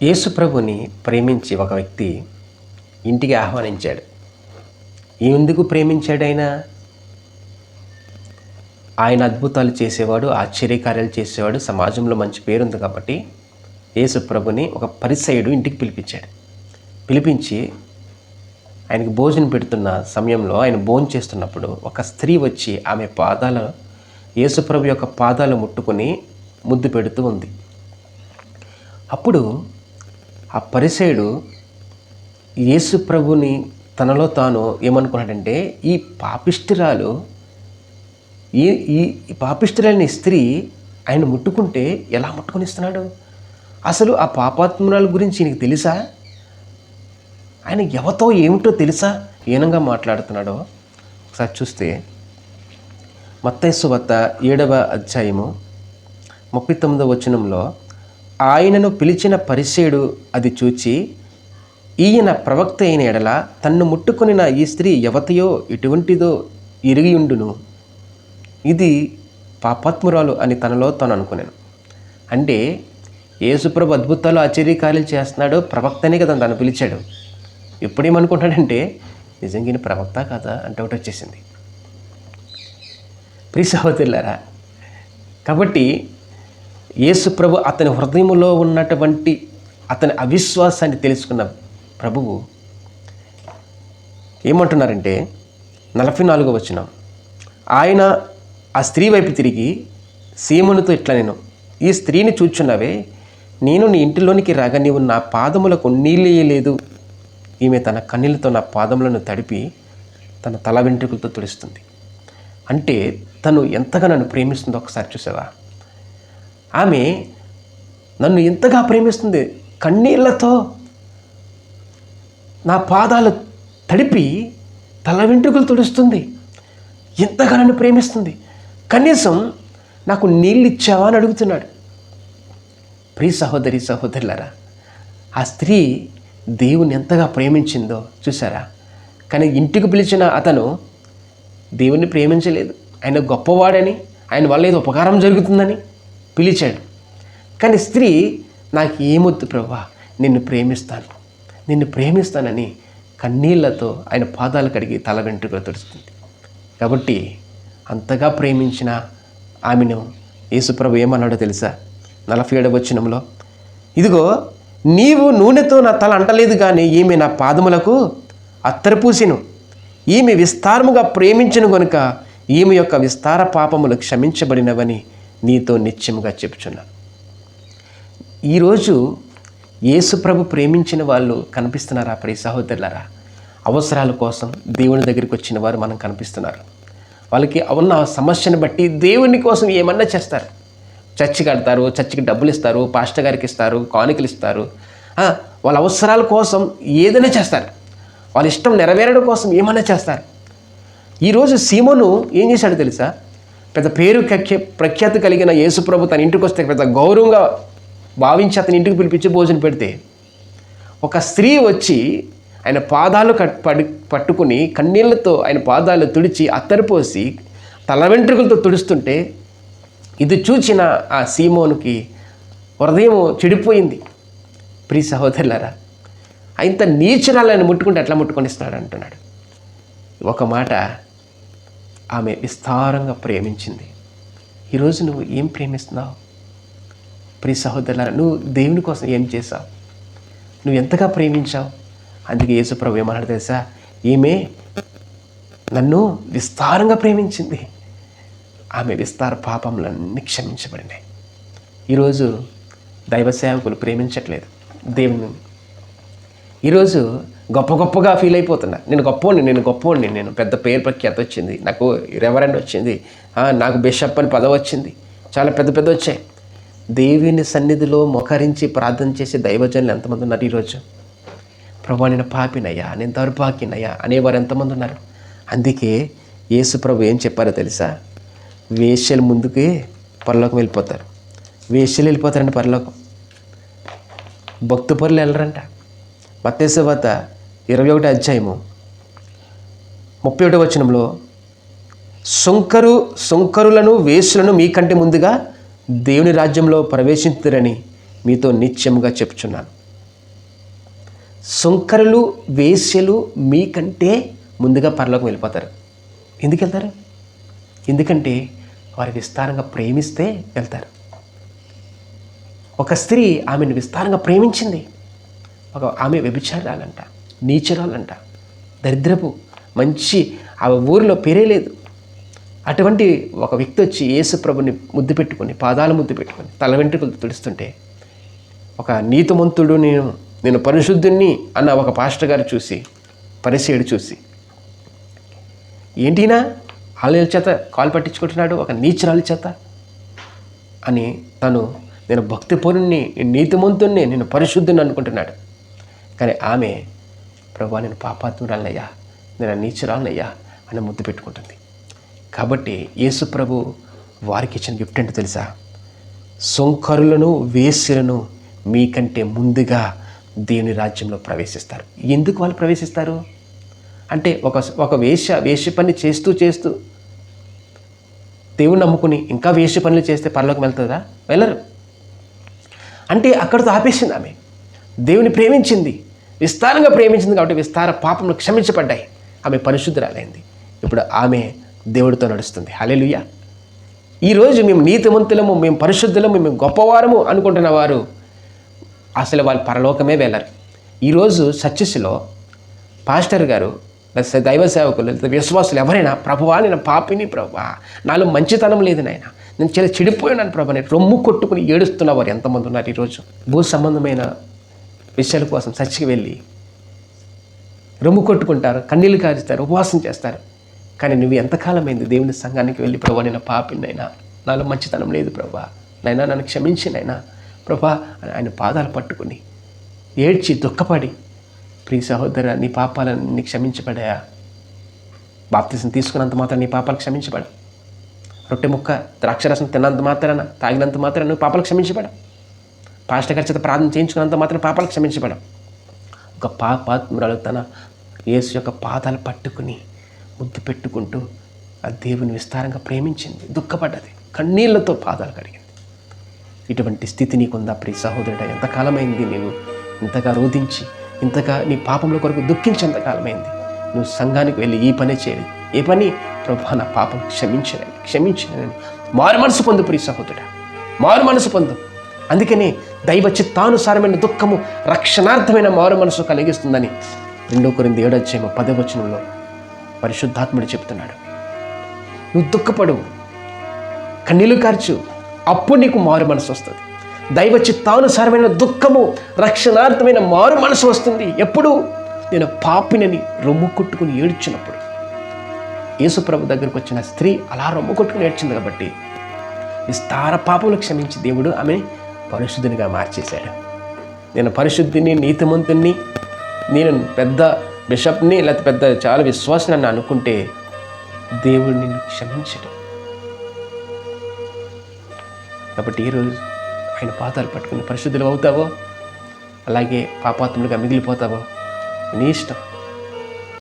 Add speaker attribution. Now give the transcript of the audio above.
Speaker 1: యేసు ప్రభుని ప్రేమించి ఒక వ్యక్తి ఇంటికి ఆహ్వానించాడు. ఎందుకు ప్రేమించాడైనా? ఆయన అద్భుతాలు చేసేవాడు, ఆశ్చర్యకార్యాలు చేసేవాడు, సమాజంలో మంచి పేరుంది కాబట్టి యేసు ప్రభుని ఒక పరిసయ్యుడు ఇంటికి పిలిపించి ఆయనకి భోజనం పెడుతున్న సమయంలో ఆయన భోజనం చేస్తున్నప్పుడు ఒక స్త్రీ వచ్చి ఆమె యేసు ప్రభు యొక్క పాదాలు ముట్టుకొని ముద్దు పెడుతూ ఉంది. అప్పుడు ఆ పరిసయ్యుడు యేసు ప్రభుని తనలో తాను ఏమనుకున్నాడంటే, ఈ పాపిష్టిరాలిని స్త్రీ ఆయన ముట్టుకుంటే ఎలా ముట్టుకొనిస్తున్నాడు? అసలు ఆ పాపాత్మురాల గురించి ఈయనకి తెలుసా? ఆయన ఎవతో ఏమిటో తెలుసా? ఏనంగా మాట్లాడుతున్నాడో ఒకసారి చూస్తే మత్తయి సువార్త 7వ అధ్యాయము 39వ వచనంలో, ఆయనను పిలిచిన పరిసయ్యుడు అది చూచి, ఈయన ప్రవక్త అయిన ఎడల తన్ను ముట్టుకొనిన ఈ స్త్రీ ఎవతయో ఎటువంటిదో ఎరిగియుండును, ఇది పాపాత్మురాలు అని తనలో తాను అనుకున్నాను. అంటే యేసుప్రభు అద్భుతాలు ఆశ్చర్యకార్యాలు చేస్తున్నాడు, ప్రవక్తనే కదా తను పిలిచాడు. ఎప్పుడేమనుకుంటాడంటే, నిజంగా ఈయన ప్రవక్త కదా అంటే ఒకటి వచ్చేసింది. ప్రియ సహోదరులారా, కాబట్టి యేసుప్రభు అతని హృదయంలో ఉన్నటువంటి అతని అవిశ్వాసాన్ని తెలుసుకున్న ప్రభువు ఏమంటున్నారంటే 44వ వచనం, ఆయన ఆ స్త్రీ వైపు తిరిగి సీమోనుతో ఇట్లా, నేను ఈ స్త్రీని చూచున్నావే, నేను నీ ఇంటిలోనికి రాగా నీవు నా పాదములకు నీళ్ళేయలేదు. ఈమె తన కన్నీళ్లతో నా పాదములను తడిపి తన తల వెంట్రుకలతో తుడుస్తుంది. అంటే తను ఎంతగా నన్ను ప్రేమిస్తుందో ఒకసారి చూసావా? ఆమె నన్ను ఎంతగా ప్రేమిస్తుంది, కన్నీళ్లతో నా పాదాలు తడిపి తల వెంట్రుకలు తుడుస్తుంది. ఎంతగా నన్ను ప్రేమిస్తుంది, కనీసం నాకు నీళ్ళు ఇచ్చావా అని అడుగుతున్నాడు. ప్రియ సహోదరులారా, ఆ స్త్రీ దేవుని ఎంతగా ప్రేమించిందో చూసారా? కానీ ఇంటికి పిలిచిన అతను దేవుణ్ణి ప్రేమించలేదు. ఆయన గొప్పవాడని, ఆయన వల్ల ఏదో ఉపకారం జరుగుతుందని పిలిచాడు. కానీ స్త్రీ, నాకు ఏమొద్దు ప్రభువా, నిన్ను ప్రేమిస్తానని కన్నీళ్లతో ఆయన పాదాలు కడిగి తల వెంట్రుకలు తుడుస్తుంది. కాబట్టి అంతగా ప్రేమించిన ఆమెను యేసుప్రభు ఏమన్నాడో తెలుసా? 47వ వచనంలో, ఇదిగో నీవు నూనెతో నా తల అంటలేదు కానీ ఈమె నా పాదములకు అత్తరు పూసెను. ఈమె విస్తారముగా ప్రేమించును గనుక ఈమె యొక్క విస్తార పాపములు క్షమించబడినవని నీతో నిత్యముగా చెప్పుచున్నాను. ఈరోజు యేసుప్రభు ప్రేమించిన వాళ్ళు కనిపిస్తున్నారా? ప్రియ సహోదరులారా, అవసరాల కోసం దేవుని దగ్గరికి వచ్చిన వారు మనం కనిపిస్తున్నారు. వాళ్ళకి ఉన్న సమస్యను బట్టి దేవుని కోసం ఏమన్నా చేస్తారు. చర్చి కడతారు, చర్చికి డబ్బులు ఇస్తారు, పాస్టర్ గారికి ఇస్తారు, కానుకలు ఇస్తారు. వాళ్ళ అవసరాల కోసం ఏదైనా చేస్తారు. వాళ్ళ ఇష్టం నెరవేరడం కోసం ఏమన్నా చేస్తారు. ఈరోజు సీమోను ఏం చేశాడు తెలుసా? పెద్ద పేరు ప్రఖ్యాతి కలిగిన యేసుప్రభు తన ఇంటికి వస్తే పెద్ద గౌరవంగా భావించి అతని ఇంటికి పిలిపించి భోజనం పెడితే, ఒక స్త్రీ వచ్చి ఆయన పాదాలు పట్టుకుని కన్నీళ్లతో ఆయన పాదాలు తుడిచి అత్తరిపోసి తల వెంట్రుకలతో తుడుస్తుంటే, ఇది చూచిన ఆ సీమోనుకి హృదయం చెడిపోయింది. ప్రియ సహోదరులారా, ఇంత నీచురాలను ముట్టుకుంటే ఎట్లా ముట్టుకొనిస్తాడు అంటున్నాడు. ఒక మాట, ఆమె విస్తారంగా ప్రేమించింది. ఈరోజు నువ్వు ఏం ప్రేమిస్తున్నావు? ప్రియ సహోదరులారా, నువ్వు దేవుని కోసం ఏం చేశావు? నువ్వు ఎంతగా ప్రేమించావు? అందుకే యేసుప్రభు ఏమన్నాడు తెలుసా? ఈమె నన్ను విస్తారంగా ప్రేమించింది, ఆమె విస్తార పాపములన్నీ క్షమించబడినాయి. ఈరోజు దైవ సేవకులు ప్రేమించట్లేదు దేవుని. ఈరోజు గొప్పగా ఫీల్ అయిపోతున్నా, నేను గొప్పవాడిని, నేను పెద్ద పేరు ప్రఖ్యాతి వచ్చింది, నాకు రెవరెండ్ వచ్చింది, నాకు బిషప్ అని పదవి వచ్చింది, చాలా పెద్ద వచ్చాయి. దేవుని సన్నిధిలో మోకరించి ప్రార్థన చేసే దైవజనులు ఎంతమంది ఉన్నారు ఈరోజు? ప్రభువా, నేను పాపినయ్యా, నేను దౌర్భాగ్యనయ్యా అనేవారు ఎంతమంది ఉన్నారు? అందుకే యేసుప్రభు ఏం చెప్పారో తెలుసా? వేశ్యలు ముందుకే పరలోకం వెళ్ళిపోతారు. వేశ్యలు వెళ్ళిపోతారంట పరలోకం, భక్తుపరులు వెళ్ళరంట. మత్తయి సువార్త 21వ అధ్యాయము 31వ వచనంలో, సుంకరులను వేశ్యలను మీకంటే ముందుగా దేవుని రాజ్యంలో ప్రవేశించురని మీతో నిత్యముగా చెప్పుచున్నాను. సుంకరులు వేశ్యలు మీకంటే ముందుగా పరలోకం వెళ్ళిపోతారు. ఎందుకు వెళ్తారు? ఎందుకంటే వారు విస్తారంగా ప్రేమిస్తే వెళ్తారు. ఒక స్త్రీ ఆమెను విస్తారంగా ప్రేమించింది. ఆమె వ్యభిచారాలంట, నీచురాలంట, దరిద్రపు మంచి ఆ ఊరిలో పేరే లేదు. అటువంటి ఒక వ్యక్తి వచ్చి యేసు ప్రభుని ముద్దు పెట్టుకొని, పాదాల ముద్దు పెట్టుకొని, తల వెంట్రుకలు తుడుస్తుంటే ఒక నీతిమంతుడు నేను పరిశుద్ధుణ్ణి అన్న ఒక పాస్టర్ గారు చూసి, పరిసేయుడు చూసి, ఏంటినా ఆలయాల చేత కాలు పట్టించుకుంటున్నాడు ఒక నీచురాలి చేత అని నేను భక్తిపూర్ణుని, నీతిమంతుణ్ణి, నేను పరిశుద్ధుని అనుకుంటున్నాడు. కానీ ఆమె ప్రభువా నేను పాపాత్మురాలనయ్యా, నేను నీచురాలనయ్యా అని ముద్దు పెట్టుకుంటుంది. కాబట్టి యేసు ప్రభు వారికి ఇచ్చిన గిఫ్ట్ ఏంటో తెలుసా? సుంకరులను వేశ్యలను మీకంటే ముందుగా దేవుని రాజ్యంలో ప్రవేశిస్తారు. ఎందుకు వాళ్ళు ప్రవేశిస్తారు అంటే ఒక వేశ్య పని చేస్తూ దేవుని నమ్ముకుని ఇంకా వేశ్య పనులు చేస్తే పరలోకం వెళ్తుందా? వెళ్ళరు. అంటే అక్కడితో ఆపేసింది. ఆమె దేవుని ప్రేమించింది, విస్తారంగా ప్రేమించింది కాబట్టి విస్తార పాపములు క్షమించబడ్డాయి. ఆమె పరిశుద్ధురాలైంది. ఇప్పుడు ఆమె దేవుడితో నడుస్తుంది. హల్లెలూయా. ఈరోజు మేము నీతిమంతులము, మేము పరిశుద్ధులము, మేము గొప్పవారము అనుకుంటున్న వారు అసలు వాళ్ళు పరలోకమే వెళ్ళరు. ఈరోజు సర్చస్లో పాస్టర్ గారు, దైవ సేవకులు, విశ్వాసులు ఎవరైనా ప్రభువా నేను పాపిని ప్రభువా, నాలో మంచితనం లేదు నాయన, నేను చాలా చెడిపోయినాను ప్రభు అని రొమ్ము కొట్టుకుని ఏడుస్తున్న వారు ఎంతమంది ఉన్నారు ఈరోజు. భూ సంబంధమైన విషయాల కోసం చర్చికి వెళ్ళి రొమ్ము కొట్టుకుంటారు, కన్నీళ్ళు కారుస్తారు, ఉపవాసం చేస్తారు. కానీ నువ్వు ఎంతకాలమైంది దేవుని సంఘానికి వెళ్ళి ప్రభువా నేను పాపినైనా, నాలో మంచితనం లేదు ప్రభువా, నైనా నన్ను క్షమించినైనా ప్రభువా అని ఆయన పాదాలు పట్టుకుని ఏడ్చి దుఃఖపడి, ప్రియ సహోదరా నీ పాపాలన్నీ క్షమించబడాయా? బాప్తిసం తీసుకున్నంత మాత్రం నీ పాపాలు క్షమించబడ. రొట్టె ముక్క ద్రాక్షరసం తిన్నంత మాత్రాన, తాగినంత మాత్రాన నువ్వు పాపాలు క్షమించబడ. పాస్టర్ గారి చేత ప్రార్థన చేయించుకున్నంత మాత్రం పాపాలు క్షమించబడ. ఒక పాపాత్మురాలు తన యేసు యొక్క పాదాలు పట్టుకుని ముద్దు పెట్టుకుంటూ ఆ దేవుని విస్తారంగా ప్రేమించింది, దుఃఖపడ్డది, కన్నీళ్లతో పాదాలు కడిగింది. ఇటువంటి స్థితి నీకుందా ప్రియ సహోదరుడా? ఎంతకాలమైంది నేను ఇంతగా రోధించి, ఇంతగా నీ పాపంలో కొరకు దుఃఖించేంతకాలమైంది. నువ్వు సంఘానికి వెళ్ళి ఈ పనే చేయలేదు. ఏ పని? ప్రభువా నా పాపం క్షమించనని మారు మనసు పొందు ప్రియ సహోదరుడా, మారు మనసు పొందు. అందుకనే దైవ చిత్తానుసారమైన దుఃఖము రక్షణార్థమైన మారు మనసు కలిగిస్తుందని 2 కొరింథీ 7:10 పరిశుద్ధాత్ముడు చెప్తున్నాడు. నువ్వు దుఃఖపడు, కన్నీళ్లు కార్చు, అప్పుడు నీకు మారు మనసు వస్తుంది. దైవ చిత్తానుసారమైన దుఃఖము రక్షణార్థమైన మారు మనసు వస్తుంది. ఎప్పుడు? నేను పాపినని రొమ్ము కొట్టుకుని ఏడ్చినప్పుడు. యేసు ప్రభు దగ్గరకు వచ్చిన స్త్రీ అలా రొమ్ము కొట్టుకుని ఏడ్చింది కాబట్టి విస్తార పాపములు క్షమించి దేవుడు ఆమె పరిశుద్ధినిగా మార్చేశాడు. నేను పరిశుద్ధిని, నీతిమంతుణ్ణి, నేను పెద్ద బిషప్ని, లేకపోతే పెద్ద చాలా విశ్వాసం అని అనుకుంటే దేవుడు నిన్ను క్షమించడు. కాబట్టి ఈరోజు ఆయన పాదాలు పట్టుకుని పరిశుద్ధులు అవుతావో, అలాగే పాపాత్ములుగా మిగిలిపోతావో నీ ఇష్టం.